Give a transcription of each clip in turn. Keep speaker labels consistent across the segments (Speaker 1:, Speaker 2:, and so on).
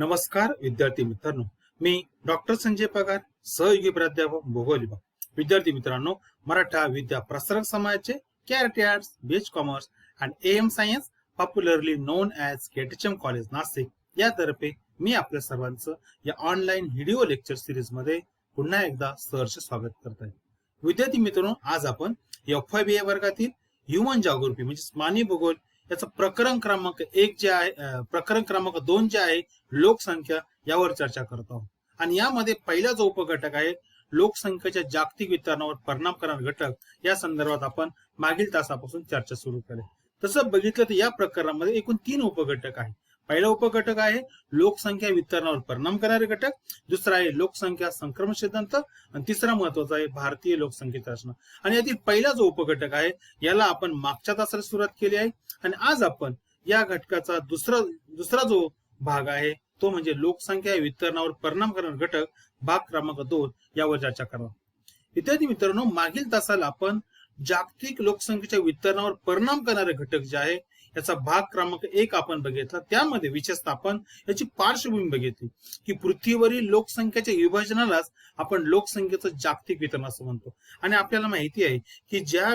Speaker 1: नमस्कार विद्यार्थी मित्रांनो, मी डॉक्टर संजय पगार, सहयोगी प्राध्यापक भूगोल विभाग. विद्यार्थी मित्रांनो, मराठा विद्या प्रसारक समाजाचे KRT arts, BH commerce and AM science, popularly known as KTM college Nashik यातर्फे मी आपल्या सर्वांचं या ऑनलाईन व्हिडिओ लेक्चर सिरीज मध्ये पुन्हा एकदा सहर्ष स्वागत करत आहे. विद्यार्थी मित्रांनो, आज आपण FYBA वर्गातील ह्युमन जॉग्राफी म्हणजे मानवी भूगोल याचं प्रकरण क्रमांक 1 जे आहे, प्रकरण क्रमांक 2 जे आहे लोकसंख्या, यावर चर्चा करत आहोत. आणि यामध्ये पहिला जो उपघटक आहे लोकसंख्येच्या जागतिक वितरणावर परिणाम करणारे घटक, या संदर्भात आपण मागील तासापासून चर्चा सुरू केली. तसं बघितलं तर या प्रकरणामध्ये एकूण 3 उपघटक आहेत. पहिला उपघटक आहे लोकसंख्या वितरणावर परिणाम करणारे घटक, दुसरा आहे लोकसंख्या संक्रमण सिद्धांत, आणि तिसरा महत्वाचा आहे भारतीय लोकसंख्येची रचना. आणि यातील पहिला जो उपघटक आहे याला आपण मागच्या तासाला सुरुवात केली आहे, आणि आज आपण या घटकाचा दुसरा जो भाग आहे तो म्हणजे लोकसंख्या वितरणावर परिणाम करणारे घटक भाग क्रमांक 2 यावर चर्चा करणार. विद्यार्थी मित्रांनो, मागील तासाला आपण जागतिक लोकसंख्येच्या वितरणावर परिणाम करणारे घटक जे आहे याचा भाग क्रमांक 1 आपण बघितला. त्यामध्ये विशेषतः आपण याची पार्श्वभूमी बघितली की पृथ्वीवरील लोकसंख्येच्या विभाजनालाच आपण लोकसंख्येचं जागतिक वितरण असं म्हणतो. आणि आपल्याला माहिती आहे की ज्या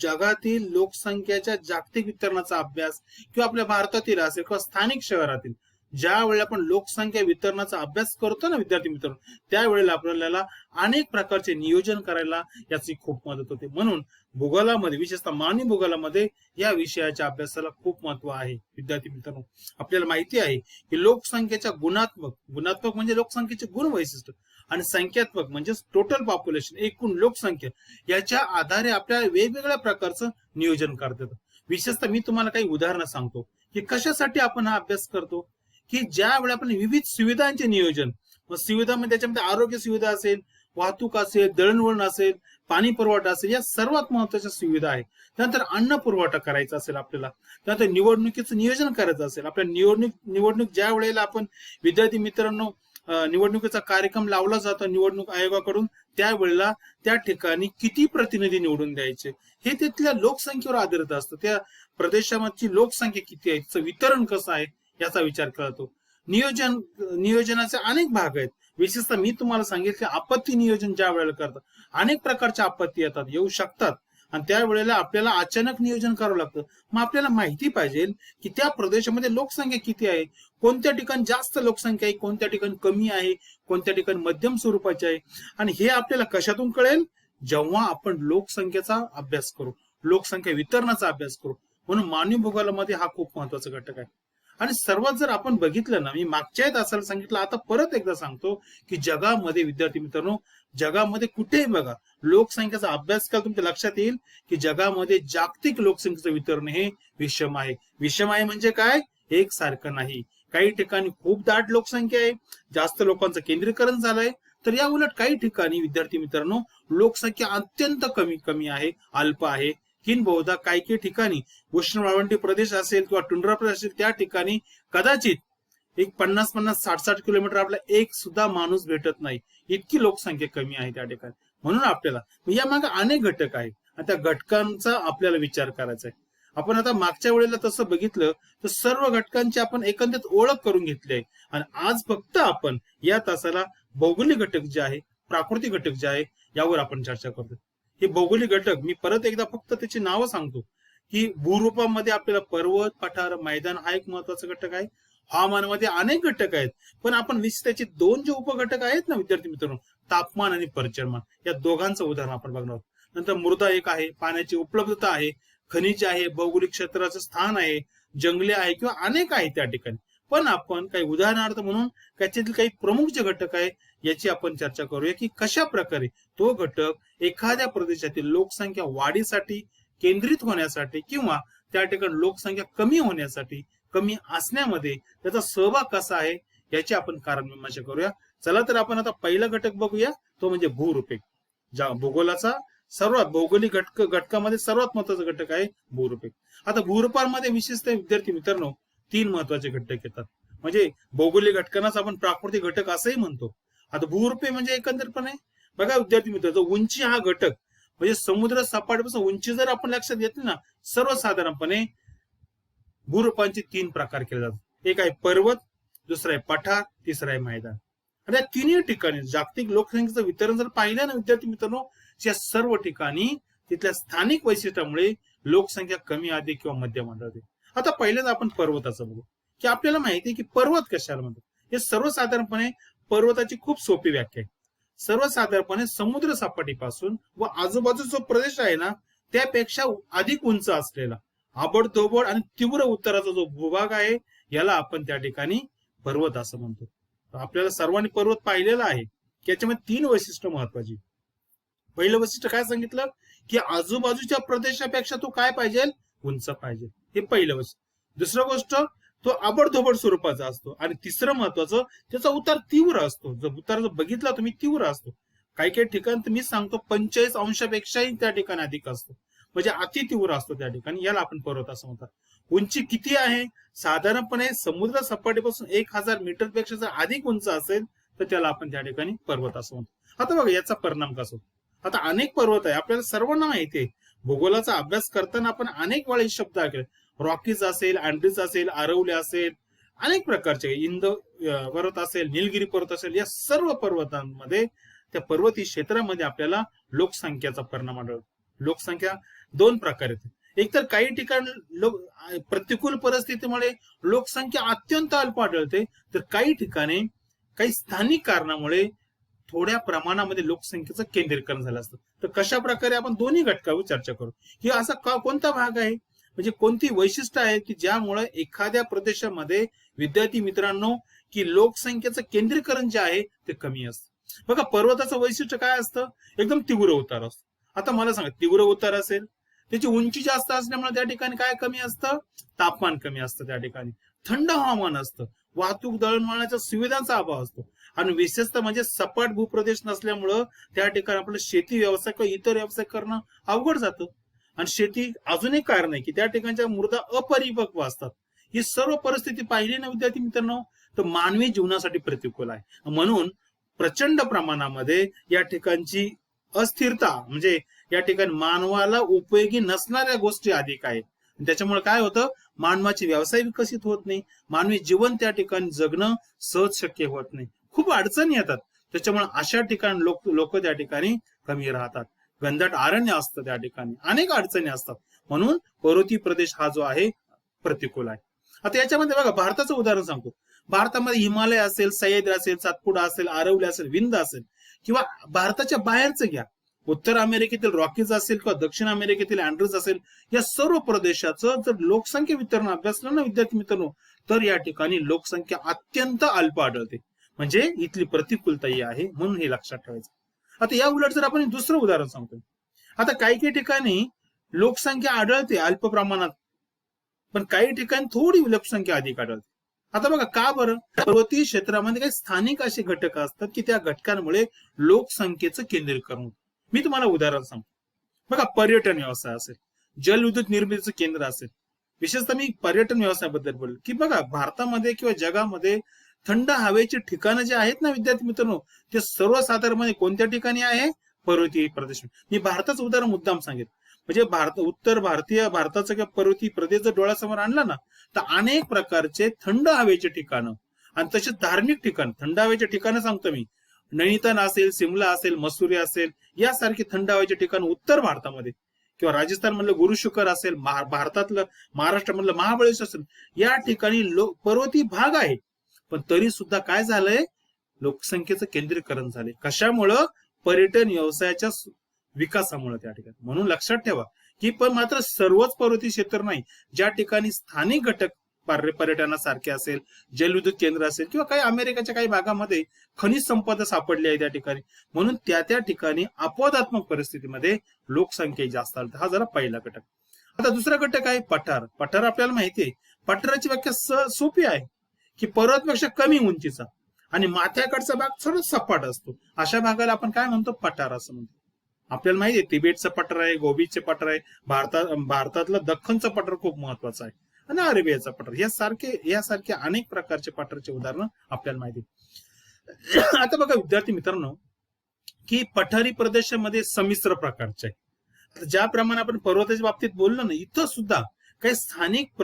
Speaker 1: जगातील लोकसंख्येच्या जागतिक वितरणाचा अभ्यास किंवा आपल्या भारतातील असेल किंवा स्थानिक शहरातील ज्या वेळेला आपण लोकसंख्या वितरणाचा अभ्यास करतो ना विद्यार्थी मित्रांनो, त्यावेळेला आपल्याला अनेक प्रकारचे नियोजन करायला याची खूप मदत होते. म्हणून भूगोलामध्ये, विशेषतः मानवी भूगोलामध्ये या विषयाच्या अभ्यासाला खूप महत्व आहे. विद्यार्थी मित्रांनो, आपल्याला माहिती आहे की लोकसंख्येच्या गुणात्मक म्हणजे लोकसंख्येचे गुण वैशिष्ट्य, आणि संख्यात्मक म्हणजे टोटल पॉप्युलेशन एकूण लोकसंख्या, याच्या आधारे आपल्याला वेगवेगळ्या प्रकारचं नियोजन करता येतं. विशेषतः मी तुम्हाला काही उदाहरणं सांगतो की कशासाठी आपण हा अभ्यास करतो. की ज्या वेळी आपण विविध सुविधांचे नियोजन, सुविधामध्ये त्याच्यामध्ये आरोग्य सुविधा असेल, वाहतूक असेल, दळणवळण असेल, पाणी पुरवठा असेल, या सर्वात महत्वाच्या सुविधा आहेत. त्यानंतर अन्न पुरवठा करायचा असेल आपल्याला, त्यानंतर निवडणुकीचं नियोजन करायचं असेल, आपल्या निवडणूक ज्या वेळेला आपण विद्यार्थी मित्रांनो निवडणुकीचा कार्यक्रम लावला जातो निवडणूक आयोगाकडून, त्यावेळेला त्या ठिकाणी किती प्रतिनिधी निवडून द्यायचे हे तिथल्या लोकसंख्येवर आधारित असतं. त्या प्रदेशाची लोकसंख्या किती आहे, त्याचं वितरण कसं आहे याचा विचार करतो. नियोजनाचे अनेक भाग आहेत. विशेषतः मी तुम्हाला सांगितलं आपत्ती नियोजन ज्या वेळेला करतात, अनेक प्रकारच्या आपत्ती येऊ शकतात, आणि त्यावेळेला आपल्याला अचानक नियोजन करावं लागतं. मग आपल्याला माहिती पाहिजे की त्या प्रदेशामध्ये लोकसंख्या किती आहे, कोणत्या ठिकाणी जास्त लोकसंख्या आहे, कोणत्या ठिकाणी कमी आहे, कोणत्या ठिकाणी मध्यम स्वरूपाची आहे. आणि हे आपल्याला कशातून कळेल, जेव्हा आपण लोकसंख्येचा अभ्यास करू, लोकसंख्या वितरणाचा अभ्यास करू. म्हणून मानवी भूगोलामध्ये हा खूप महत्वाचा घटक आहे. आणि सर्वात जर आपण बघितलं ना, मी मागच्या तासाला सांगितलं, आता परत एकदा सांगतो की जगामध्ये विद्यार्थी मित्रांनो, जगामध्ये कुठेही बघा लोकसंख्येचा अभ्यास केला तुमच्या लक्षात येईल की जगामध्ये जागतिक लोकसंख्येचं वितरण हे विषम आहे. विषम आहे म्हणजे काय, एकसारखं नाही. काही ठिकाणी खूप दाट लोकसंख्या आहे, जास्त लोकांचं केंद्रीकरण झालंय, तर या उलट काही ठिकाणी विद्यार्थी मित्रांनो लोकसंख्या अत्यंत कमी आहे, अल्प आहे. बहुधा काही ठिकाणी उष्ण वाळवंटी प्रदेश असेल किंवा टुंड्रा प्रदेश असेल, त्या ठिकाणी कदाचित एक 50-60 किलोमीटर आपला एक सुद्धा माणूस भेटत नाही, इतकी लोकसंख्या कमी आहे त्या ठिकाणी. म्हणून आपल्याला या मागे अनेक घटक आहेत आणि त्या घटकांचा आपल्याला विचार करायचा आहे. आपण आता मागच्या वेळेला तसं बघितलं तर सर्व घटकांची आपण एकंदरीत ओळख करून घेतली आहे, आणि आज फक्त आपण या तासाला भौगोलिक घटक जे आहे, प्राकृतिक घटक जे आहे, यावर आपण चर्चा करतो. हे भौगोलिक घटक मी परत एकदा फक्त त्याची नावं सांगतो की भूरूपामध्ये आपल्याला पर्वत, पठार, मैदान हा एक महत्वाचा घटक आहे. हवामानामध्ये अनेक घटक आहेत, पण आपण त्याचे 2 जे उपघटक आहेत ना विद्यार्थी मित्रांनो, तापमान आणि परिचलमान, या दोघांचं उदाहरण आपण बघणार आहोत. नंतर मृदा एक आहे, पाण्याची उपलब्धता आहे, खनिज आहे, भौगोलिक क्षेत्राचं स्थान आहे, जंगले आहे किंवा अनेक आहे त्या ठिकाणी. पण आपण काही उदाहरणार्थ म्हणून त्याच्यातील काही प्रमुख जे घटक आहे याची आपण चर्चा करूया की कशा प्रकारे तो घटक एखाद्या प्रदेशातील लोकसंख्या वाढीसाठी, केंद्रित होण्यासाठी किंवा त्या ठिकाणी लोकसंख्या कमी होण्यासाठी, कमी असण्यामध्ये त्याचा सहभाग कसा आहे याची आपण कारण मीमांसा करूया. चला तर आपण आता पहिला घटक बघूया, तो म्हणजे भूरूपे. भूगोलाचा सर्वात भौगोलिक घटकामध्ये सर्वात महत्वाचा घटक आहे भूरूपे. आता भूरूपांमध्ये विशेषतः विद्यार्थी मित्रांनो 3 महत्वाचे घटक येतात. म्हणजे भौगोलिक घटकांनाच आपण प्राकृतिक घटक असंही म्हणतो. आता भूरूपे म्हणजे एकंदरपणे बघा विद्यार्थी मित्रांनो, उंची हा घटक म्हणजे समुद्र सपाटीपासून उंची जर आपण लक्षात घेतली ना, सर्वसाधारणपणे भूरूपांचे 3 प्रकार केले जातात. एक आहे पर्वत, दुसरं आहे पठार, तिसरं आहे मैदान. आणि या तिन्ही ठिकाणी जागतिक लोकसंख्येचं वितरण जर पाहिलं ना विद्यार्थी मित्रांनो, या सर्व ठिकाणी तिथल्या स्थानिक वैशिष्ट्यामुळे लोकसंख्या कमी अधिक किंवा मध्यम आढळते. आता पहिल्यांदा आपण पर्वताचं बघू, की आपल्याला माहिती आहे की पर्वत कशाला म्हणतात. हे सर्वसाधारणपणे पर्वताची खूप सोपी व्याख्या आहे. सर्वसाधारणपणे समुद्र सपाटीपासून व आजूबाजूचा प्रदेश आहे ना त्यापेक्षा अधिक उंच असलेला आबडधोबड आणि तीव्र उताराचा जो भूभाग आहे याला आपण त्या ठिकाणी पर्वत असं म्हणतो. आपल्याला सर्वांनी पर्वत पाहिलेला आहे की याच्यामध्ये 3 वैशिष्ट्य महत्वाची. पहिलं वैशिष्ट्य काय सांगितलं की आजूबाजूच्या प्रदेशापेक्षा तो काय पाहिजे, उंच पाहिजे. हे पहिलं वैशिष्ट्य. दुसरं गोष्ट तो आबडधोबड स्वरूपाचा असतो. आणि तिसरं महत्वाचं त्याचा उतार तीव्र असतो. जो उतार जर बघितला तुम्ही तीव्र असतो. काही काही ठिकाणी तर मी सांगतो 45 अंशापेक्षाही त्या ठिकाणी अधिक असतो. म्हणजे अति तीव्र असतो त्या ठिकाणी. याला आपण पर्वत असं म्हणतात. उंची किती आहे, साधारणपणे समुद्र सपाटीपासून 1000 मीटर पेक्षा जर अधिक उंच असेल तर त्याला आपण त्या ठिकाणी पर्वत असं म्हणतो. आता बघा याचा परिणाम कसा होतो. आता अनेक पर्वत आहे, आपल्याला सर्वांना माहिती आहे. भूगोलाचा अभ्यास करताना आपण अनेक वेळा शब्द ऐकले. रॉकीज असेल, अँड्रीज असेल, आरवले असेल, अनेक प्रकारचे इंद पर्वत असेल, निलगिरी पर्वत असेल, या सर्व पर्वतांमध्ये त्या पर्वतीय क्षेत्रामध्ये आपल्याला लोकसंख्येचा परिणाम आढळतो. लोकसंख्या 2 प्रकारे येते. एक तर काही ठिकाणी प्रतिकूल परिस्थितीमुळे लोकसंख्या अत्यंत अल्प आढळते, तर काही ठिकाणी काही स्थानिक कारणामुळे थोड्या प्रमाणामध्ये लोकसंख्येचं केंद्रीकरण झालं असतं. तर कशा प्रकारे आपण दोन्ही घटकावर चर्चा करू की असा कोणता भाग आहे, म्हणजे कोणती वैशिष्ट्य आहे की ज्यामुळे एखाद्या प्रदेशामध्ये विद्यार्थी मित्रांनो की लोकसंख्येचं केंद्रीकरण जे आहे ते कमी असतं. बघा पर्वताचं वैशिष्ट्य काय असतं, एकदम तीव्र उतार असतो. आता मला सांगा, तीव्र उतार असेल त्याची उंची जास्त असल्यामुळे त्या ठिकाणी काय कमी असतं, तापमान कमी असतं. त्या ठिकाणी थंड हवामान असतं, वाहतूक दळणवळणाच्या सुविधांचा अभाव असतो. आणि विशेषतः म्हणजे सपाट भूप्रदेश नसल्यामुळं त्या ठिकाणी आपलं शेती व्यवसाय किंवा इतर व्यवसाय करणं अवघड जातं. आणि शेती अजून एक कारण आहे की त्या ठिकाणच्या मृदा अपरिपक्व असतात. ही सर्व परिस्थिती पाहिली ना विद्यार्थी मित्रांनो तर मानवी जीवनासाठी प्रतिकूल आहे. म्हणून प्रचंड प्रमाणामध्ये या ठिकाणची अस्थिरता, म्हणजे या ठिकाणी मानवाला उपयोगी नसणाऱ्या गोष्टी अधिक आहेत. त्याच्यामुळे काय होतं, मानवाचे व्यवसाय विकसित होत नाही, मानवी जीवन त्या ठिकाणी जगणं सहज शक्य होत नाही, खूप अडचणी येतात. त्याच्यामुळे अशा ठिकाणी लोक त्या ठिकाणी कमी राहतात. घनदाट अरण्य असतं त्या ठिकाणी, अनेक अडचणी असतात. म्हणून पर्वतीय प्रदेश हा जो आहे प्रतिकूल आहे. आता याच्यामध्ये बघा भारताचं उदाहरण सांगतो. भारतामध्ये हिमालय असेल, सह्याद्री असेल, सातपुडा असेल, आरवली असेल, विंध्य असेल, किंवा भारताच्या बाहेरचं घ्या, उत्तर अमेरिकेतील रॉकीज असेल किंवा दक्षिण अमेरिकेतील अँड्रीज असेल, या सर्व प्रदेशाचं जर लोकसंख्या वितरण अभ्यासलं ना विद्यार्थी मित्रांनो तर या ठिकाणी लोकसंख्या अत्यंत अल्प आढळते. म्हणजे इथली प्रतिकूलता ही आहे, म्हणून हे लक्षात ठेवायचं. आता या उलट जर आपण दुसरं उदाहरण सांगतो. आता काही काही ठिकाणी लोकसंख्या आढळते अल्प प्रमाणात, पण काही ठिकाणी थोडी लोकसंख्या अधिक आढळते. आता बघा का बरं, पर्वतीय क्षेत्रामध्ये काही स्थानिक असे घटक असतात की त्या घटकांमुळे लोकसंख्येचं केंद्रीकरण होतं. मी तुम्हाला उदाहरण सांगतो. बघा पर्यटन व्यवसाय असेल, जलविद्युत निर्मितीचं केंद्र असेल, विशेषतः मी पर्यटन व्यवसायाबद्दल बोललो की बघा भारतामध्ये किंवा जगामध्ये थंड हवेचे ठिकाणं जे आहेत ना विद्यार्थी मित्रांनो ते सर्वसाधारणपणे कोणत्या ठिकाणी आहे, पर्वतीय प्रदेश. मी भारताचं उदाहरण मुद्दाम सांगितलं. म्हणजे उत्तर भारताचं किंवा पर्वतीय प्रदेश जर डोळ्यासमोर आणला ना तर अनेक प्रकारचे थंड हवेचे ठिकाणं आणि तसेच धार्मिक ठिकाण, थंड हवेचे ठिकाणं सांगतो मी, नैनिताल असेल, सिमला असेल, मसुरी असेल, यासारखे थंड हवेचे ठिकाण उत्तर भारतामध्ये, किंवा राजस्थान मधलं गुरु शुकर असेल, भारतातलं महाराष्ट्रामधलं महाबळेश्वर असेल, या ठिकाणी पर्वतीय भाग आहे. पण तरी सुद्धा काय झालंय, लोकसंख्येचं केंद्रीकरण झाले. कशामुळं, पर्यटन व्यवसायाच्या विकासामुळे त्या ठिकाणी. म्हणून लक्षात ठेवा की पण मात्र सर्वच पर्वतीय क्षेत्र नाही, ज्या ठिकाणी स्थानिक घटक पर्यटनासारखे असेल, जलविद्युत केंद्र असेल, किंवा काही अमेरिकेच्या काही भागामध्ये खनिज संपदा सापडली आहे त्या ठिकाणी, म्हणून त्या ठिकाणी अपवादात्मक परिस्थितीमध्ये लोकसंख्या जास्त आली. हा जरा पहिला घटक. आता दुसरा घटक आहे पठार. पठार आपल्याला माहिती आहे, पठाराची व्याख्या सोपी आहे की पर्वतापेक्षा कमी उंचीचा आणि माथ्याकडचा भाग थोडा सपाट असतो, अशा भागाला आपण काय म्हणतो, पठार असं म्हणतो. आपल्याला माहिती आहे तिबेटचं पठार आहे, गोबीचे पठार आहे, भारतातलं दख्खनचं पठार खूप महत्वाचं आहे, आणि अरेबियाचा पठार, यासारखे अनेक प्रकारचे पठाराचे उदाहरणं आपल्याला माहिती. आता बघा विद्यार्थी मित्रांनो की पठारी प्रदेशामध्ये संमिश्र प्रकारचे आहे. ज्याप्रमाणे आपण पर्वताच्या बाबतीत बोललो ना, इथं सुद्धा काही स्थानिक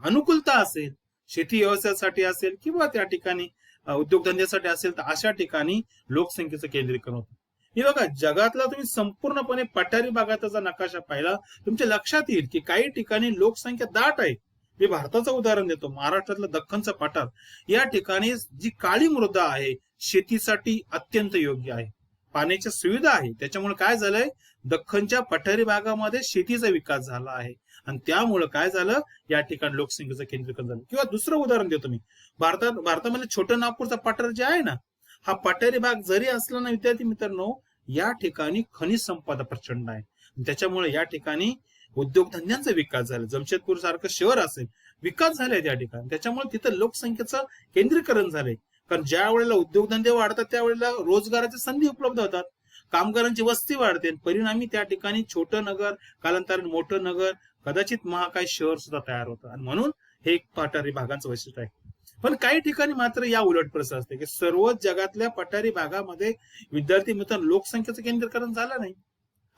Speaker 1: अनुकूलता असेल, शेती व्यवसायासाठी असेल किंवा त्या ठिकाणी उद्योगधंद्यासाठी असेल, तर अशा ठिकाणी लोकसंख्येचं केंद्रीकरण होतं. हे बघा, जगातला तुम्ही संपूर्णपणे पठारी भागाचा नकाशा पाहिला, तुमच्या लक्षात येईल की काही ठिकाणी लोकसंख्या दाट आहे. मी भारताचं उदाहरण देतो, महाराष्ट्रातलं दख्खनचं पठार, या ठिकाणी जी काळी मृदा आहे शेतीसाठी अत्यंत योग्य आहे, पाण्याच्या सुविधा आहे. त्याच्यामुळे काय झालंय, दख्खनच्या पठारी भागामध्ये शेतीचा विकास झाला आहे आणि त्यामुळे काय झालं, या ठिकाणी लोकसंख्येचं केंद्रीकरण झालं. किंवा दुसरं उदाहरण देतो मी, भारतामध्ये छोटं नागपूरचा पठार जे आहे ना, हा पठारी भाग जरी असला ना विद्यार्थी मित्रांनो, या ठिकाणी खनिज संपदा प्रचंड आहे. त्याच्यामुळे या ठिकाणी उद्योगधंद्यांचा विकास झाला. जमशेदपूर सारखं शहर असेल, विकास झालाय त्या ठिकाणी. त्याच्यामुळे तिथं लोकसंख्येचं केंद्रीकरण झालंय. कारण ज्या वेळेला उद्योगधंदे वाढतात त्यावेळेला रोजगाराच्या संधी उपलब्ध होतात, कामगारांची वस्ती वाढते, परिणामी त्या ठिकाणी छोटं नगर कालांतराने मोठं नगर, कदाचित महाकाय शहर सुद्धा तयार होतं. आणि म्हणून हे एक पठारी भागांचं वैशिष्ट्य आहे. पण काही ठिकाणी मात्र या उलट परिस्थिती असते की सर्वच जगातल्या पठारी भागामध्ये विद्यार्थी मित्रांनो लोकसंख्येचं केंद्रीकरण झालं नाही.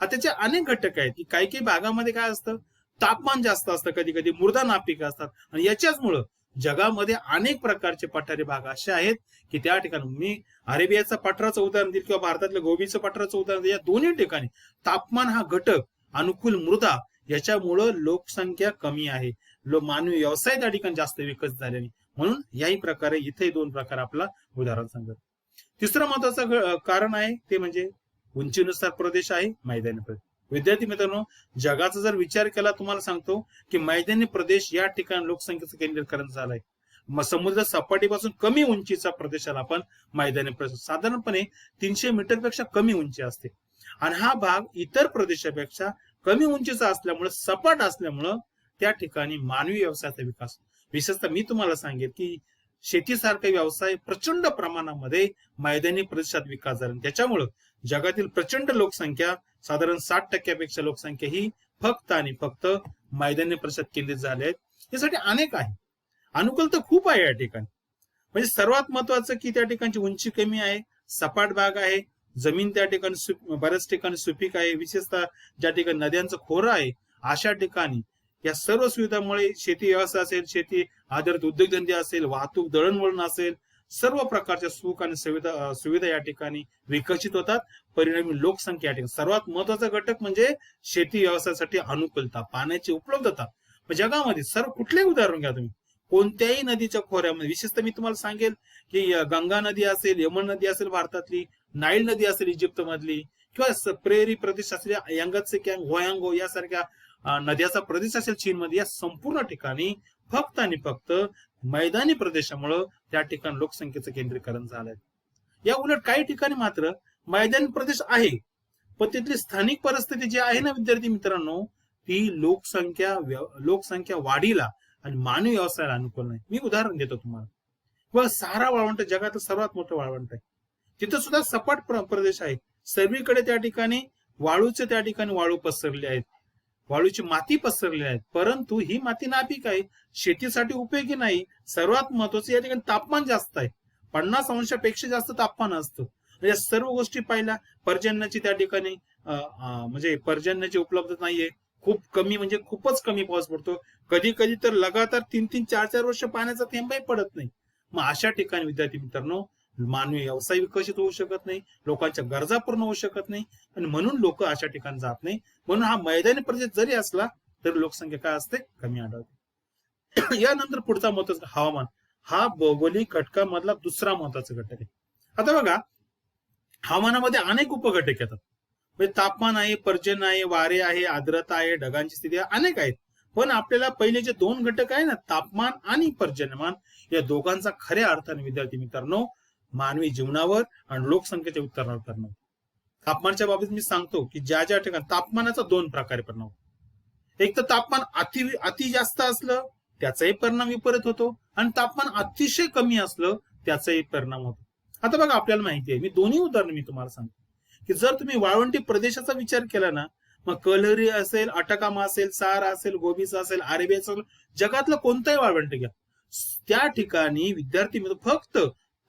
Speaker 1: त्याचे अनेक घटक आहेत की काही काही भागामध्ये काय असतं, तापमान जास्त असतं, कधी कधी मृदा नापीक असतात, आणि याच्याचमुळं जगामध्ये अनेक प्रकारचे पठारी भाग असे आहेत की त्या ठिकाणी, मी अरेबियाचा पठाराचं उदाहरण देईल किंवा भारतातल्या गोबीचं पठाराचं उदाहरण देईल, या दोन्ही ठिकाणी तापमान हा घटक, अनुकूल मृदा, याच्यामुळं लोकसंख्या कमी आहे, मानवी व्यवसाय त्या ठिकाणी जास्त विकसित झाले नाही. म्हणून याही प्रकारे इथे दोन प्रकार आपला उदाहरण सांगत. तिसरं महत्वाचं कारण आहे ते म्हणजे उंचीनुसार प्रदेश आहे, मैदानी प्रदेश. विद्यार्थी मित्रांनो, जगाचा जर विचार केला, तुम्हाला सांगतो की मैदानी प्रदेश या ठिकाणी लोकसंख्येचं केंद्रीकरण झालंय. समुद्र सपाटीपासून कमी उंचीचा प्रदेशाला आपण मैदानी प्रदेश, साधारणपणे 300 मीटरपेक्षा कमी उंची असते. आणि हा भाग इतर प्रदेशापेक्षा कमी उंचीचा असल्यामुळे, सपाट असल्यामुळं त्या ठिकाणी मानवी व्यवसायाचा विकास, विशेषतः मी तुम्हाला सांगेन की शेतीसारखा व्यवसाय प्रचंड प्रमाणामध्ये मैदानी प्रदेशात विकास झाला. त्याच्यामुळं जगातील प्रचंड लोकसंख्या, साधारण 60% लोकसंख्या ही फक्त आणि फक्त मैदानी प्रदेशात केंद्रित झाले आहेत. यासाठी अनेक आहे, अनुकूलता खूप आहे या ठिकाणी. म्हणजे सर्वात महत्वाचं की त्या ठिकाणची उंची कमी आहे, सपाट भाग आहे, जमीन त्या ठिकाणी बऱ्याच ठिकाणी सुपीक आहे, विशेषतः ज्या ठिकाणी नद्यांचं खोरं आहे अशा ठिकाणी या सर्व सुविधांमुळे शेती व्यवसाय असेल, शेती आधारित उद्योगधंदे असेल, वाहतूक दळणवळण असेल, सर्व प्रकारच्या सुख आणि सुविधा या ठिकाणी विकसित होतात. परिणामी लोकसंख्या या ठिकाणी, सर्वात महत्वाचा घटक म्हणजे शेती व्यवसायासाठी अनुकूलता, पाण्याची उपलब्धता. जगामध्ये सर्व कुठलेही उदाहरण घ्या तुम्ही, कोणत्याही नदीच्या खोऱ्यामध्ये, विशेषतः मी तुम्हाला सांगेल की गंगा नदी असेल, यमुना नदी असेल भारतातली, नाईल नदी असेल इजिप्त मधली, किंवा प्रेरी प्रदेश असलेल्या यंगत्से कॅंग, होयांगो यासारख्या नद्याचा प्रदेश असेल चीनमध्ये, या संपूर्ण ठिकाणी फक्त आणि फक्त मैदानी प्रदेशामुळं त्या ठिकाणी लोकसंख्येचं केंद्रीकरण झालंय. या उलट काही ठिकाणी मात्र मैदानी प्रदेश आहे, पण तिथली स्थानिक परिस्थिती जी आहे ना विद्यार्थी मित्रांनो, ती लोकसंख्या वाढीला आणि मानवी व्यवसायाला अनुकूल नाही. मी उदाहरण देतो तुम्हाला, व सहारा वाळवंट जगातलं सर्वात मोठं वाळवंट आहे, तिथं सुद्धा सपाट प्रदेश आहे, सर्वीकडे त्या ठिकाणी वाळूचे त्या ठिकाणी वाळू पसरले आहेत, वाळूची माती पसरली आहे, परंतु ही माती नापीक आहे, शेतीसाठी उपयोगी नाही. सर्वात महत्वाचं या ठिकाणी तापमान जास्त आहे, 50 अंशापेक्षा जास्त तापमान असतं. या सर्व गोष्टी पाहिल्या, पर्जन्याची त्या ठिकाणी म्हणजे पर्जन्याची उपलब्धता नाहीये, खूप कमी म्हणजे खूपच कमी पाऊस पडतो, कधी कधी तर लगातार 3-3, 4-4 वर्ष पाण्याचा थेंबही पडत नाही. मग अशा ठिकाणी विद्यार्थी मित्रांनो मानवी व्यवसाय विकसित होऊ शकत नाही, लोकांच्या गरजा पूर्ण होऊ शकत नाही, आणि म्हणून लोक अशा ठिकाणी जात नाही. म्हणून हा मैदानी प्रदेश जरी असला तरी लोकसंख्या काय असते, कमी आढळते. यानंतर पुढचा महत्वाचा हवामान, हा भौगोलिक घटकामधला दुसरा महत्वाचा घटक आहे. आता बघा, हवामानामध्ये अनेक उपघटक येतात, म्हणजे तापमान आहे, पर्जन्य आहे, वारे आहे, आर्द्रता आहे, ढगांची स्थिती आहे, अनेक आहेत. पण आपल्याला पहिले जे दोन घटक आहे ना, तापमान आणि पर्जन्यमान, या दोघांचा खऱ्या अर्थाने विद्यार्थी मित्रांनो मानवी जीवनावर आणि लोकसंख्येच्या उत्तरणावर परिणाम. तापमानाच्या बाबतीत मी सांगतो की ज्या ज्या ठिकाणी तापमानाचा 2 प्रकारे परिणाम होतो. एक तर तापमान अति जास्त असलं त्याचाही परिणाम विपरीत होतो, आणि तापमान अतिशय कमी असलं त्याचाही परिणाम होतो. आता बघा, आपल्याला माहिती आहे, मी दोन्ही उदाहरण मी तुम्हाला सांगतो की जर तुम्ही वाळवंटी प्रदेशाचा विचार केला ना, मग कलहरी असेल, अटाकामा असेल, सारा असेल, गोबीचा असेल, अरेबियाचा असेल, जगातलं कोणताही वाळवंट घ्या, त्या ठिकाणी विद्यार्थी मित्र फक्त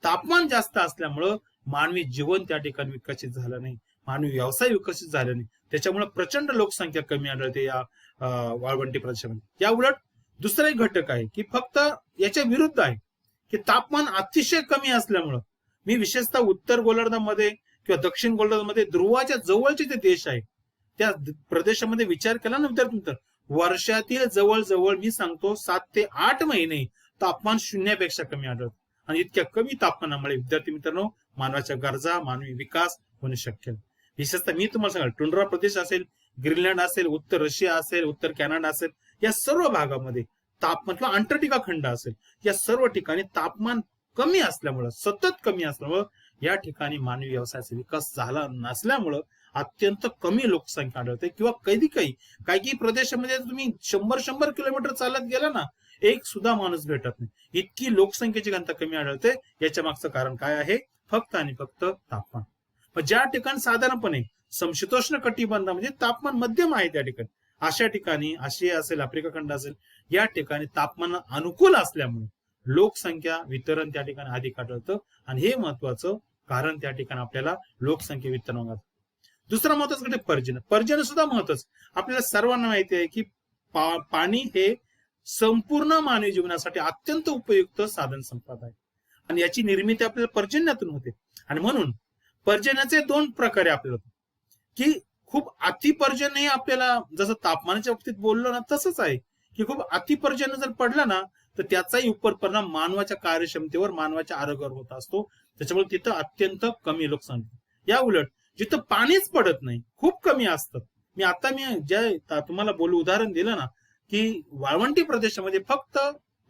Speaker 1: तापमान जास्त असल्यामुळं मानवी जीवन त्या ठिकाणी विकसित झालं नाही, मानवी व्यवसाय विकसित झाला नाही. त्याच्यामुळे प्रचंड लोकसंख्या कमी आढळते या वाळवंटी प्रदेशामध्ये. या उलट दुसरा एक घटक आहे की फक्त याच्या विरुद्ध आहे की तापमान अतिशय कमी असल्यामुळं, मी विशेषतः उत्तर गोलार्धामध्ये किंवा दक्षिण गोलार्धामध्ये ध्रुवाच्या जवळचे जे देश आहे त्या प्रदेशामध्ये विचार केला ना विद्यार्थी मित्र, वर्षातील जवळजवळ मी सांगतो 7 ते 8 महिने तापमान शून्यापेक्षा कमी आढळतं. आणि इतक्या कमी तापमानामुळे विद्यार्थी मित्रांनो मानवाच्या गरजा, मानवी विकास होणे शक्य आहे. विशेषतः मी तुम्हाला सांगाल टुंड्रा प्रदेश असेल, ग्रीनलँड असेल, उत्तर रशिया असेल, उत्तर कॅनडा असेल, या सर्व भागामध्ये तापमान किंवा अंटार्क्टिका खंड असेल, या सर्व ठिकाणी तापमान कमी असल्यामुळं, सतत कमी असल्यामुळं या ठिकाणी मानवी व्यवसायाचा विकास झाला नसल्यामुळं अत्यंत कमी लोकसंख्या आढळते. किंवा काही प्रदेशामध्ये तुम्ही 100 किलोमीटर चालत गेला ना, एक सुद्धा माणूस भेटत नाही, इतकी लोकसंख्येची घनता कमी आढळते. याच्या मागचं कारण काय आहे? फक्त आणि फक्त तापमान. ज्या ठिकाणी साधारणपणे समशीतोष्ण कटिबंध म्हणजे तापमान मध्यम आहे त्या ठिकाणी, अशा ठिकाणी आशिया असेल, आफ्रिका खंड असेल, या ठिकाणी तापमान अनुकूल असल्यामुळे लोकसंख्या वितरण त्या ठिकाणी अधिक आढळतं. आणि हे महत्वाचं कारण त्या ठिकाणी आपल्याला लोकसंख्या वितरण. दुसरा महत्वाचा घटक पर्जन्य. पर्जन्य सुद्धा महत्वाचं. आपल्याला सर्वांना माहिती आहे की पाणी हे संपूर्ण मानवी जीवनासाठी अत्यंत उपयुक्त साधन संपदा आहे आणि याची निर्मिती आपल्याला पर्जन्यातून होते. आणि म्हणून पर्जन्याचे 2 प्रकारे आपल्याला, की खूप अतिपर्जन्य हे आपल्याला जसं तापमानाच्या बाबतीत बोललो ना तसंच आहे की खूप अतिपर्जन्य जर पडलं ना तर त्याचाही परिणाम मानवाच्या कार्यक्षमतेवर, मानवाच्या आरोग्यावर होत असतो. त्याच्यामुळे तिथं अत्यंत कमी लोकसंख्या. या उलट जिथं पाणीच पडत नाही, खूप कमी असतं. मी ज्या तुम्हाला उदाहरण दिलं ना की वाळवंटी प्रदेशामध्ये फक्त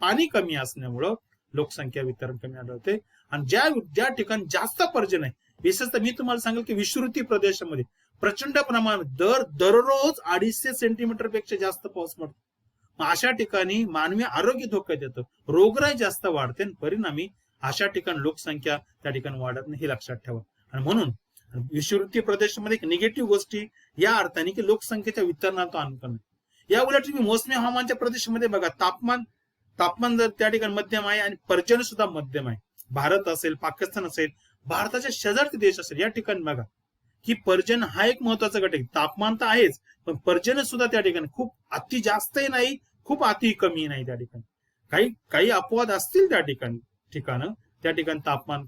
Speaker 1: पाणी कमी असल्यामुळं लोकसंख्या वितरण कमी आढळते. आणि ज्या ठिकाणी जास्त पर्जन्य आहे, विशेषतः मी तुम्हाला सांगेल की विषुवृत्तीय प्रदेशामध्ये प्रचंड प्रमाणात दररोज 250 सेंटीमीटर पेक्षा जास्त पाऊस पडतो. अशा ठिकाणी मानवी आरोग्य धोक्यात येतं, रोगराई जास्त वाढते आणि परिणामी अशा ठिकाणी लोकसंख्या त्या ठिकाणी वाढत नाही, हे लक्षात ठेवा. आणि म्हणून विषुवृत्तीय प्रदेशामध्ये एक निगेटिव्ह गोष्टी या अर्थाने की लोकसंख्येच्या वितरणात अनुकरण. या उलट तुम्ही मोसमी हवामानच्या प्रदेशामध्ये बघा, तापमान जर त्या ठिकाणी मध्यम आहे आणि पर्जन्य सुद्धा मध्यम आहे. भारत असेल, पाकिस्तान असेल, भारताच्या शेजारचे देश असेल, या ठिकाणी बघा की पर्जन्य हा एक महत्वाचा घटक. तापमान तर आहेच, पण पर्जन्य सुद्धा त्या ठिकाणी खूप अति जास्तही नाही, खूप अति कमी नाही. त्या ठिकाणी काही अपवाद असतील त्या ठिकाणी तापमान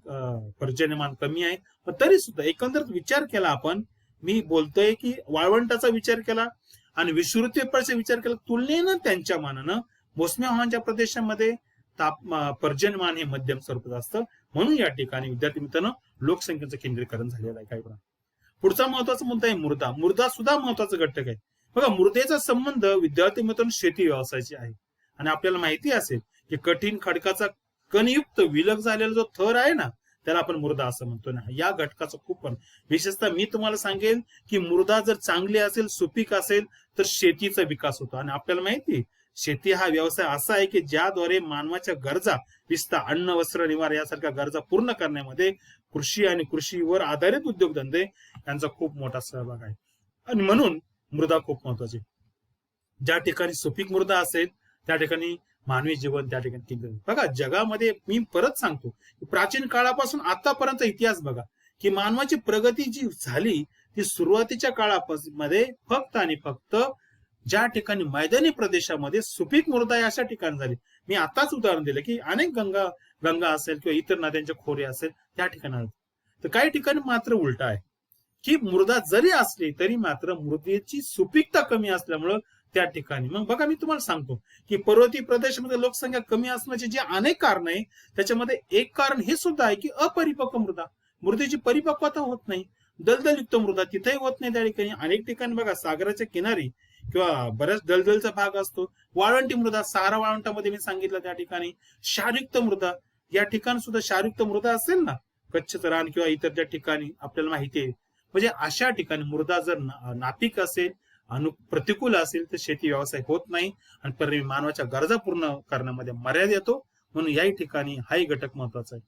Speaker 1: पर्जन्यमान कमी आहे. पण तरी सुद्धा एकंदरीत विचार केला आपण, मी बोलतोय की वाळवंटाचा विचार केला आणि विषुवृत्तीय प्रदेशाचा विचार केला, तुलनेनं त्यांच्या मानानं मोसमी हवामानच्या प्रदेशामध्ये पर्जन्यमान हे मध्यम स्वरूपाचं असतं. म्हणून या ठिकाणी विद्यार्थी मित्रांनो लोकसंख्येचं केंद्रीकरण झालेलं आहे. काही प्रमाणात पुढचा महत्वाचा मुद्दा आहे मृदा. मृदा सुद्धा महत्वाचा घटक आहे. बघा, मृदेचा संबंध विद्यार्थी मित्रांनो शेती व्यवसायाची आहे. आणि आपल्याला माहिती असेल की कठीण खडकाचा कणयुक्त विलग झालेला जो थर आहे ना, त्याला आपण मृदा असं म्हणतो ना. या घटकाचं खूप विशेषतः मी तुम्हाला सांगेल की मृदा जर चांगली असेल, सुपीक असेल, तर शेतीचा विकास होतो. आणि आपल्याला माहिती शेती हा व्यवसाय असा आहे की ज्याद्वारे मानवाच्या गरजा, विस्तार, अन्न, वस्त्र, निवार यासारख्या गरजा पूर्ण करण्यामध्ये कृषी आणि कृषीवर आधारित उद्योगधंदे यांचा खूप मोठा सहभाग आहे. आणि म्हणून मृदा खूप महत्वाची. ज्या ठिकाणी सुपीक मृदा असेल त्या ठिकाणी मानवी जीवन त्या ठिकाणी केंद्रित. बघा, जगामध्ये मी परत सांगतो, प्राचीन काळापासून आतापर्यंत इतिहास बघा की मानवाची प्रगती जी झाली ती सुरुवातीच्या काळामध्ये फक्त आणि फक्त ज्या ठिकाणी मैदानी प्रदेशामध्ये सुपीक मृदा आहे अशा ठिकाणी झाली. मी आताच उदाहरण दिलं की अनेक गंगा असेल किंवा इतर नद्यांच्या खोरे असेल त्या ठिकाणी. तर काही ठिकाणी मात्र उलट आहे की मृदा जरी असली तरी मात्र मृदेची सुपीकता कमी असल्यामुळं त्या ठिकाणी. मग बघा, मी तुम्हाला सांगतो की पर्वतीय प्रदेशामध्ये लोकसंख्या कमी असण्याचे जे अनेक कारण आहे त्याच्यामध्ये एक कारण हे सुद्धा आहे की अपरिपक्व मृदेची परिपक्वता होत नाही. दलदलयुक्त मृदा तिथेही होत नाही. त्या ठिकाणी अनेक ठिकाणी बघा सागराच्या किनारी किंवा बऱ्याच दलदलचा भाग असतो. वाळवंटी मृदा, सहारा वाळवंटामध्ये मी सांगितलं त्या ठिकाणी क्षारयुक्त मृदा, या ठिकाणी सुद्धा क्षारयुक्त मृदा असेल ना, कच्छचं रान किंवा इतर त्या ठिकाणी आपल्याला माहिती आहे. म्हणजे अशा ठिकाणी मृदा जर नापीक असेल, प्रतिकूल असेल तर शेती व्यवसाय होत नाही आणि परिणामी मानवाच्या गरजा पूर्ण करण्यामध्ये मर्यादा येतो. म्हणून याही ठिकाणी हाही घटक महत्वाचा आहे.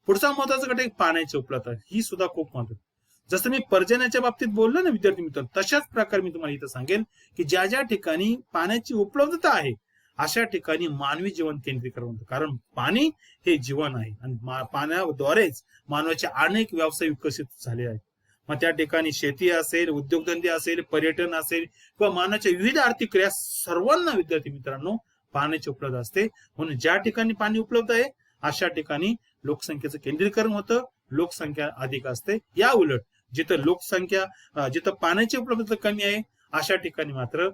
Speaker 1: पुढचा महत्वाचा घटक पाण्याची उपलब्धता, ही सुद्धा खूप महत्वाची. जसं मी पर्जन्याच्या बाबतीत बोललो ना विद्यार्थी मित्र, तशाच प्रकारे मी तुम्हाला इथं सांगेन की ज्या ज्या ठिकाणी पाण्याची उपलब्धता आहे अशा ठिकाणी मानवी जीवन केंद्रीकरण होतं. कारण पाणी हे जीवन आहे आणि पाण्याद्वारेच मानवाचे अनेक व्यवसाय विकसित झाले आहेत. मग त्या ठिकाणी शेती असेल, उद्योगधंदे असेल, पर्यटन असेल किंवा मानवाच्या विविध आर्थिक क्रिया सर्वांना विद्यार्थी मित्रांनो पाण्याची उपलब्ध असते. म्हणून ज्या ठिकाणी पाणी उपलब्ध आहे अशा ठिकाणी लोकसंख्येचं केंद्रीकरण होतं, लोकसंख्या अधिक असते. या उलट जिथं पाण्याची उपलब्धता कमी आहे अशा ठिकाणी मात्र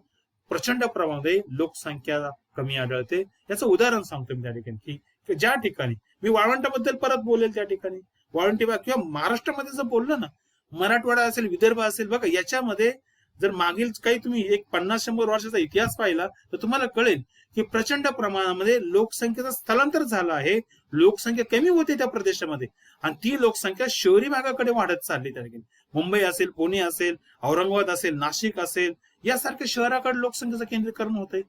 Speaker 1: प्रचंड प्रमाणामध्ये लोकसंख्या कमी आढळते. याचं उदाहरण सांगतो मी त्या ठिकाणी की ज्या ठिकाणी मी वाळवंटाबद्दल परत बोलेल, त्या ठिकाणी वाळवंटी किंवा महाराष्ट्रामध्ये जर बोललं ना, मराठवाडा असेल, विदर्भ असेल, बघा याच्यामध्ये जर मागील काही तुम्ही एक 50-100 वर्षाचा इतिहास पाहिला तर तुम्हाला कळेल की प्रचंड प्रमाणामध्ये लोकसंख्येचं स्थलांतर झालं आहे. लोकसंख्या कमी होते त्या प्रदेशामध्ये आणि ती लोकसंख्या शहरी भागाकडे वाढत चालली. त्या ठिकाणी मुंबई असेल, पुणे असेल, औरंगाबाद असेल, नाशिक असेल, यासारख्या शहराकडे लोकसंख्येचं केंद्रीकरण होतंय.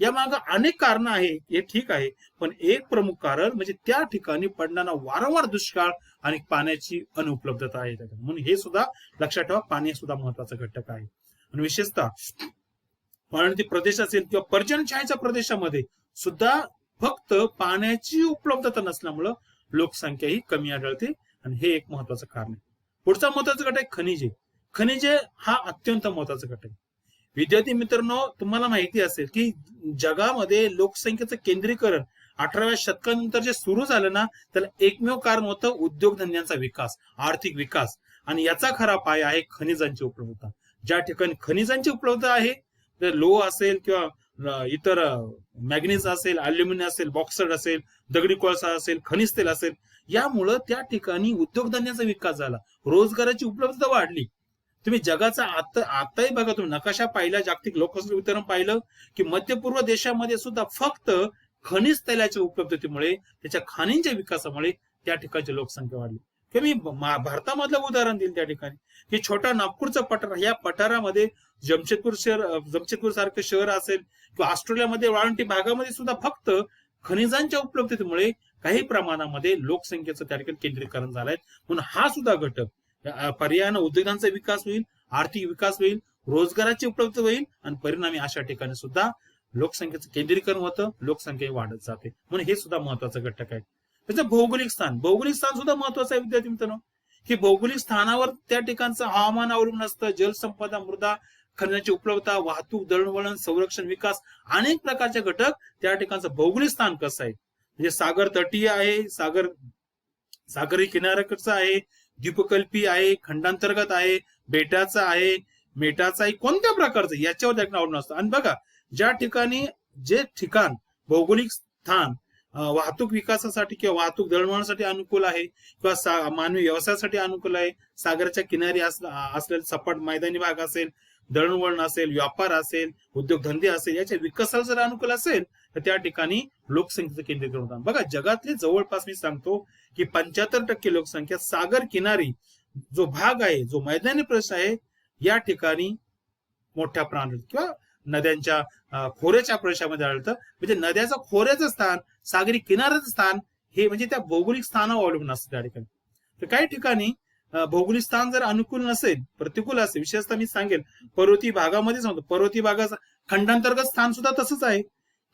Speaker 1: या मागे अनेक कारण आहे, हे ठीक आहे, पण एक प्रमुख कारण म्हणजे त्या ठिकाणी पडणारा वारंवार दुष्काळ आणि पाण्याची अनुपलब्धता आहे. म्हणून हे सुद्धा लक्षात ठेवा, पाणी सुद्धा महत्वाचा घटक आहे. आणि विशेषतः वाळवंटी प्रदेश असेल किंवा पर्जन्यछायेच्या प्रदेशामध्ये सुद्धा फक्त पाण्याची उपलब्धता नसल्यामुळं लोकसंख्या ही कमी आढळते आणि हे एक महत्वाचं कारण आहे. पुढचा महत्वाचा घटक खनिजे. खनिजे हा अत्यंत महत्वाचा घटक आहे. विद्यार्थी मित्रांनो, तुम्हाला माहिती असेल की जगामध्ये लोकसंख्येचं केंद्रीकरण 18व्या शतकानंतर जे सुरू झालं ना, त्याला एकमेव कारण होतं उद्योगधंद्यांचा विकास, आर्थिक विकास. आणि याचा खरा पाया आहे खनिजांची उपलब्धता. ज्या ठिकाणी खनिजांची उपलब्धता आहे, तर लोह असेल किंवा इतर मॅग्नीज असेल, अल्युमिनियम असेल, बॉक्साईट असेल, दगडी कोळसा असेल, खनिज तेल असेल, यामुळं त्या ठिकाणी उद्योगधंद्यांचा विकास झाला, रोजगाराची उपलब्धता वाढली. तुम्ही जगाचा आताही बघा, तुम्ही नकाशा पाहिला, जागतिक लोकसंख्या वितरण पाहिलं की मध्य पूर्व देशामध्ये सुद्धा फक्त खनिज तेलाच्या उपलब्धतेमुळे, त्याच्या खाणींच्या विकासामुळे त्या ठिकाणची लोकसंख्या वाढली. मी भारतामधलं उदाहरण दिलं त्या ठिकाणी की छोटा नागपूरचा पठार, या पठारामध्ये जमशेदपूर सारखं शहर असेल किंवा ऑस्ट्रेलियामध्ये वाळवंटी भागामध्ये सुद्धा फक्त खनिजांच्या उपलब्धतेमुळे काही प्रमाणामध्ये लोकसंख्येचं त्या ठिकाणी केंद्रीकरण झालंय. म्हणून हा सुद्धा घटक पर्यायानं उद्योगांचा विकास होईल, आर्थिक विकास होईल, रोजगाराची उपलब्धता होईल आणि परिणामी अशा ठिकाणी सुद्धा लोकसंख्येचं केंद्रीकरण होतं, लोकसंख्या वाढत जाते. म्हणून हे सुद्धा महत्वाचं घटक आहे. त्याचं भौगोलिक स्थान सुद्धा महत्वाचं आहे विद्यार्थी मित्रांनो, की भौगोलिक स्थानावर त्या ठिकाणचं हवामान अवलंबून असतं. जलसंपदा, मृदा, खनिजाची उपलब्धता, वाहतूक, दळणवळण, संरक्षण, विकास, अनेक प्रकारचे घटक त्या ठिकाणचं भौगोलिक स्थान कसं आहे. म्हणजे सागर तटीय आहे, सागरी किनाऱ्याकडचं आहे, द्वीपकल्पी आहे, खंडांतर्गत आहे, बेटाचा आहे, मेटाचा आहे, कोणत्या प्रकारचं याच्यावर अवलंबून असतं. आणि बघा, ज्या ठिकाणी जे ठिकाण भौगोलिक स्थान वाहतूक विकासासाठी किंवा वाहतूक दळणवळणासाठी अनुकूल आहे किंवा मानवी व्यवसायासाठी अनुकूल आहे, सागराच्या किनारी असलेले सपाट मैदानी भाग असेल, दळणवळण असेल, व्यापार असेल, उद्योगधंदे असेल, याच्या विकासाला जर अनुकूल असेल तर त्या ठिकाणी लोकसंख्येचं केंद्रीकरण होतं. बघा, जगातले जवळपास मी सांगतो की 75% लोकसंख्या सागर किनारी जो भाग आहे, जो मैदानी प्रदेश आहे, या ठिकाणी मोठ्या प्रमाणात किंवा नद्यांच्या खोऱ्याच्या प्रदेशामध्ये आढळतं. म्हणजे नद्याचं खोऱ्याचं स्थान, सागरी किनाऱ्याचं स्थान हे म्हणजे त्या भौगोलिक स्थानावर अवलंबून असतं त्या ठिकाणी. तर काही ठिकाणी भौगोलिक स्थान जर अनुकूल नसेल, प्रतिकूल असेल, विशेषतः मी सांगेल पर्वती भागामध्ये सांगतो, पर्वती भागाचं खंडांतर्गत स्थान सुद्धा तसंच आहे.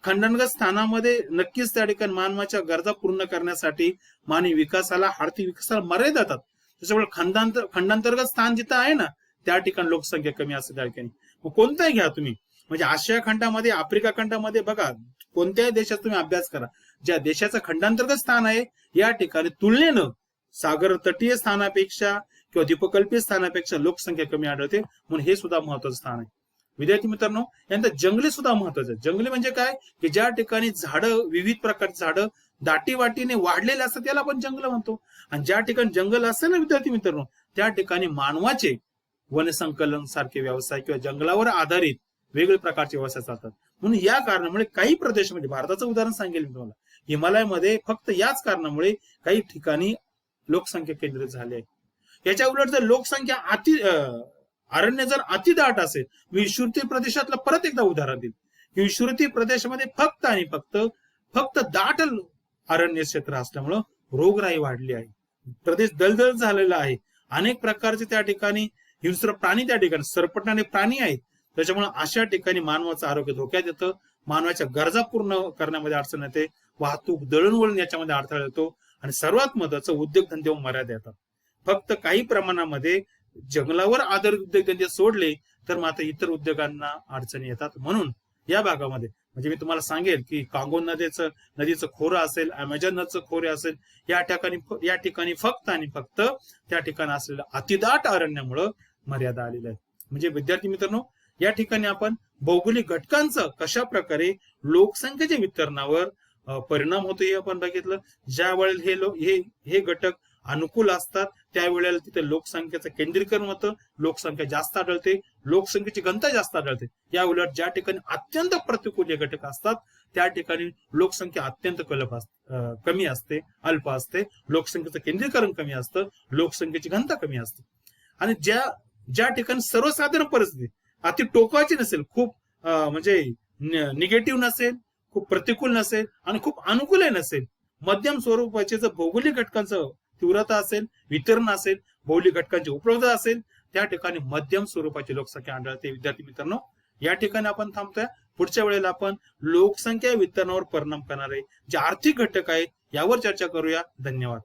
Speaker 1: खंडांतर्गत स्थानामध्ये नक्कीच त्या ठिकाणी मानवाच्या गरजा पूर्ण करण्यासाठी मानवी विकासाला, आर्थिक विकासाला मर्यादा येतात. त्याच्यामुळे खंडांतर्गत स्थान जिथं आहे ना, त्या ठिकाणी लोकसंख्या कमी असते त्या ठिकाणी. मग कोणताही घ्या तुम्ही, म्हणजे आशिया खंडामध्ये, आफ्रिका खंडामध्ये बघा, कोणत्याही देशात तुम्ही अभ्यास करा, ज्या देशाचं खंडांतर्गत स्थान आहे या ठिकाणी तुलनेनं सागर तटीय स्थानापेक्षा किंवा द्वीपकल्पीय स्थानापेक्षा लोकसंख्या कमी आढळते. म्हणून हे सुद्धा महत्वाचं स्थान आहे. विद्यार्थी मित्रांनो, यानंतर जंगले सुद्धा महत्वाचे. जंगले म्हणजे काय, की ज्या ठिकाणी झाडं, विविध प्रकारची झाडं दाटी वाटीने वाढलेले असतात त्याला आपण जंगल म्हणतो. आणि ज्या ठिकाणी जंगल असेल ना विद्यार्थी मित्रांनो, त्या ठिकाणी मानवाचे वनसंकलन सारखे व्यवसाय किंवा जंगलावर आधारित वेगवेगळ्या प्रकारचे व्यवसाय चालतात. म्हणून या कारणामुळे काही प्रदेशामध्ये, भारताचं उदाहरण सांगेल मी तुम्हाला, हिमालयामध्ये फक्त याच कारणामुळे काही ठिकाणी लोकसंख्या केंद्रित झाली आहे. याच्या उलट जर लोकसंख्या अरण्य जर अतिदाट असेल, विषुवती प्रदेशातलं परत एकदा उदाहरण देईल की विषुवती प्रदेशामध्ये फक्त आणि फक्त दाट अरण्य क्षेत्र असल्यामुळं रोगराई वाढली आहे, प्रदेश दलदल झालेला आहे, अनेक प्रकारचे त्या ठिकाणी हिंस्र प्राणी, त्या ठिकाणी सरपटणारे प्राणी आहेत. त्याच्यामुळे अशा ठिकाणी मानवाचं आरोग्य धोक्यात येतं, मानवाच्या गरजा पूर्ण करण्यामध्ये अडचण येते, वाहतूक, दळणवळण याच्यामध्ये अडथळा येतो आणि सर्वात महत्वाचं उद्योगधंदे मर्यादा येतात. फक्त काही प्रमाणामध्ये जंगलावर आधारित उद्योगधंदे सोडले तर मात्र इतर उद्योगांना अडचणी येतात. म्हणून या भागामध्ये म्हणजे मी तुम्हाला सांगेल की कांगो नदीचं खोरं असेल, अमेझॉन नदीचं खोरे असेल, या ठिकाणी फक्त आणि फक्त त्या ठिकाणी असलेलं अतिदाट अरण्यामुळं मर्यादा आलेल्या आहेत. म्हणजे विद्यार्थी मित्रांनो, या ठिकाणी आपण भौगोलिक घटकांचं कशा प्रकारे लोकसंख्येच्या वितरणावर परिणाम होतो हे आपण बघितलं. ज्या वेळेला हे घटक अनुकूल असतात त्यावेळेला तिथे लोकसंख्येचं केंद्रीकरण होतं, लोकसंख्या जास्त आढळते, लोकसंख्येची घनता जास्त आढळते. या उलट ज्या ठिकाणी अत्यंत प्रतिकूल हे घटक असतात त्या ठिकाणी लोकसंख्या अत्यंत कमी असते, अल्प असते, लोकसंख्येचं केंद्रीकरण कमी असतं, लोकसंख्येची घनता कमी असते. आणि ज्या ठिकाणी सर्वसाधारण परिस्थिती अति टोकाची नसेल, खूप म्हणजे निगेटिव्ह नसेल, खूप प्रतिकूल नसेल आणि खूप अनुकूलही नसेल, मध्यम स्वरूपाचे जर भौगोलिक घटकांचं तीव्रता असेल, वितरण असेल, भौगोलिक घटकांची उपलब्धता असेल, त्या ठिकाणी मध्यम स्वरूपाची लोकसंख्या आढळते. विद्यार्थी मित्रांनो, या ठिकाणी आपण थांबतोय. पुढच्या वेळेला आपण लोकसंख्या वितरणावर परिणाम करणारे जे आर्थिक घटक आहेत यावर चर्चा करूया. धन्यवाद.